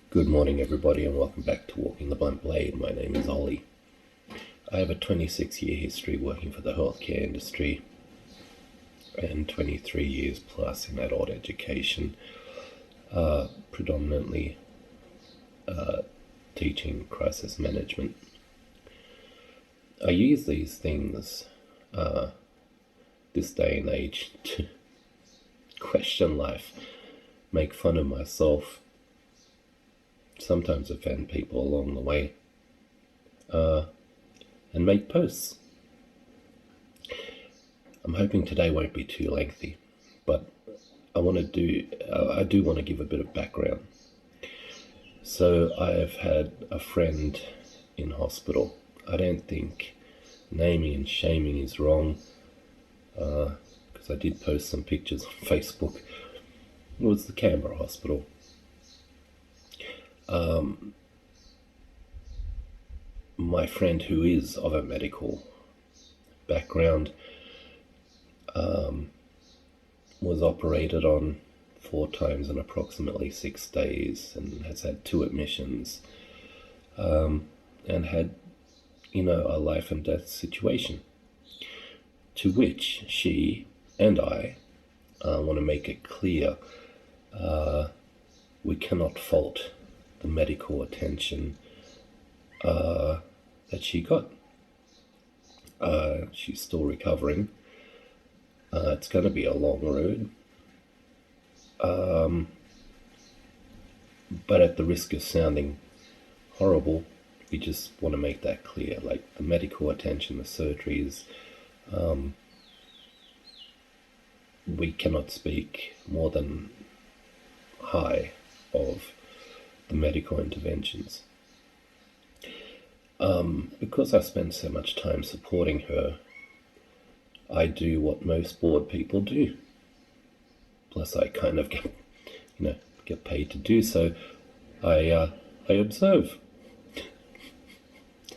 Good morning, everybody, and welcome back to Walking the Blunt Blade. My name is Ollie. I have a 26-year history working for the healthcare industry and 23 years plus in adult education, predominantly teaching crisis management. I use these things this day and age to question life, make fun of myself, sometimes offend people along the way, and make posts. I'm hoping today won't be too lengthy, but I do want to give a bit of background. So I have had a friend in hospital. I don't think naming and shaming is wrong, because I did post some pictures on Facebook. It was the Canberra hospital. My friend, who is of a medical background, was operated on 4 times in approximately 6 days and has had 2 admissions, and had, a life and death situation, to which she and I want to make it clear we cannot fault the medical attention that she got. She's still recovering. It's going to be a long road. But at the risk of sounding horrible, we just want to make that clear. Like, the medical attention, the surgeries, we cannot speak more than high of the medical interventions. Because I spend so much time supporting her, I do what most bored people do. Plus, I kind of get paid to do so. I observe.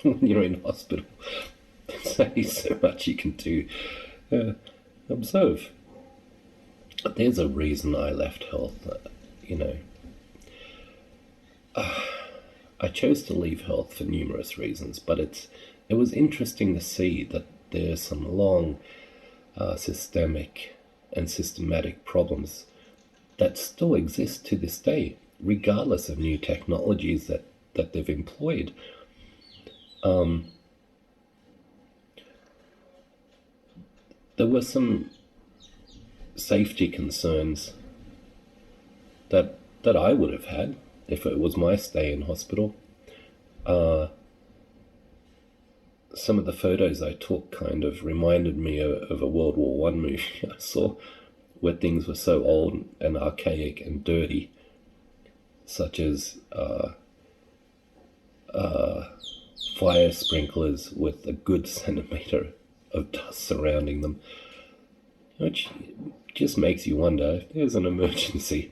When you're in hospital, there's only so much you can do. Observe. There's a reason I left health. I chose to leave health for numerous reasons, but it was interesting to see that there's some long systemic and systematic problems that still exist to this day, regardless of new technologies that they've employed. There were some safety concerns that I would have had if it was my stay in hospital. Some of the photos I took kind of reminded me of a World War I movie I saw, where things were so old and archaic and dirty, such as fire sprinklers with a good centimetre of dust surrounding them, which just makes you wonder if there's an emergency.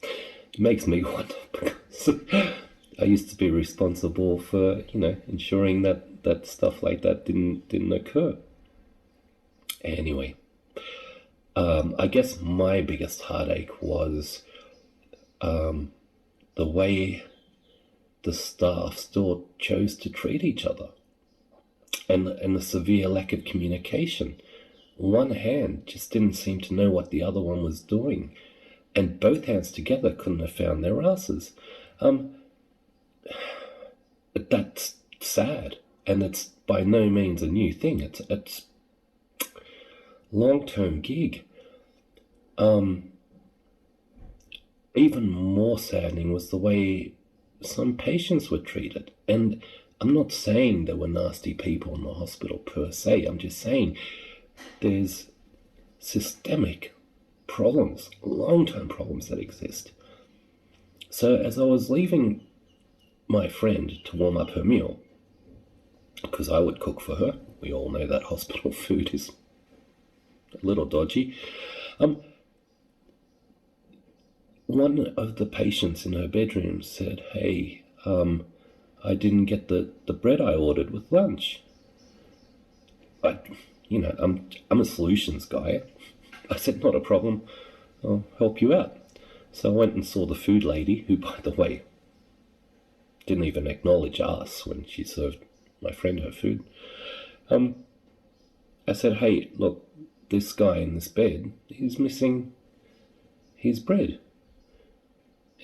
It makes me wonder, because I used to be responsible for, ensuring that stuff like that didn't occur. Anyway, I guess my biggest heartache was the way the staff still chose to treat each other, and the severe lack of communication. One hand just didn't seem to know what the other one was doing, and both hands together couldn't have found their asses. That's sad, and it's by no means a new thing. It's long-term gig. Even more saddening was the way some patients were treated. And I'm not saying there were nasty people in the hospital per se. I'm just saying there's systemic problems, long-term problems that exist. So as I was leaving my friend to warm up her meal, because I would cook for her, we all know that hospital food is a little dodgy, one of the patients in her bedroom said, "Hey, I didn't get the bread I ordered with lunch." I'm a solutions guy. I said, "Not a problem. I'll help you out. So I went and saw the food lady, who, by the way, didn't even acknowledge us when she served my friend her food. I said, hey, look, this guy in this bed, he's missing his bread.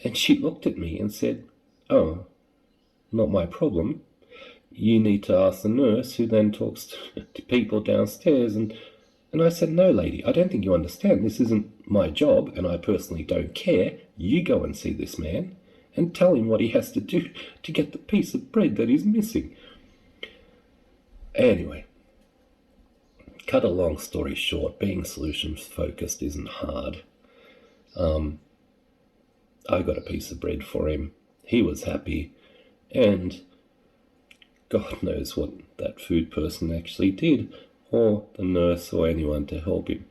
And she looked at me and said, oh, not my problem. You need to ask the nurse, who then talks to people downstairs. And I said, no, lady, I don't think you understand. This isn't my job, and I personally don't care. You go and see this man and tell him what he has to do to get the piece of bread that he's missing. Anyway, cut a long story short, being solutions focused isn't hard. I got a piece of bread for him. He was happy, and God knows what that food person actually did, or the nurse, or anyone to help him.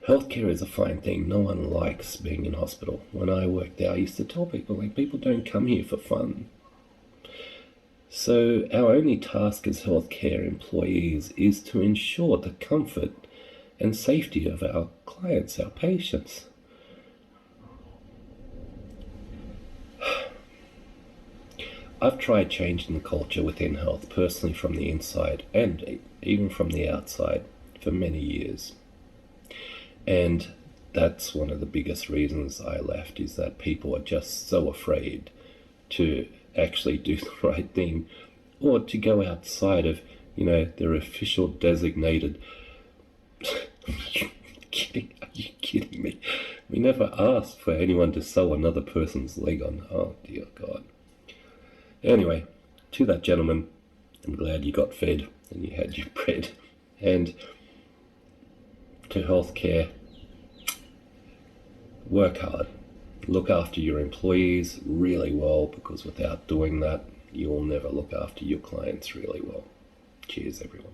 Healthcare is a fine thing. No one likes being in hospital. When I worked there, I used to tell people, people don't come here for fun. So our only task as healthcare employees is to ensure the comfort and safety of our clients, our patients. I've tried changing the culture within health, personally from the inside and even from the outside, for many years. And that's one of the biggest reasons I left, is that people are just so afraid to actually do the right thing, or to go outside of, their official designated. Are you kidding me? We never asked for anyone to sew another person's leg on. Oh dear God. Anyway, to that gentleman, I'm glad you got fed and you had your bread. And to healthcare, work hard. Look after your employees really well, because without doing that, you will never look after your clients really well. Cheers, everyone.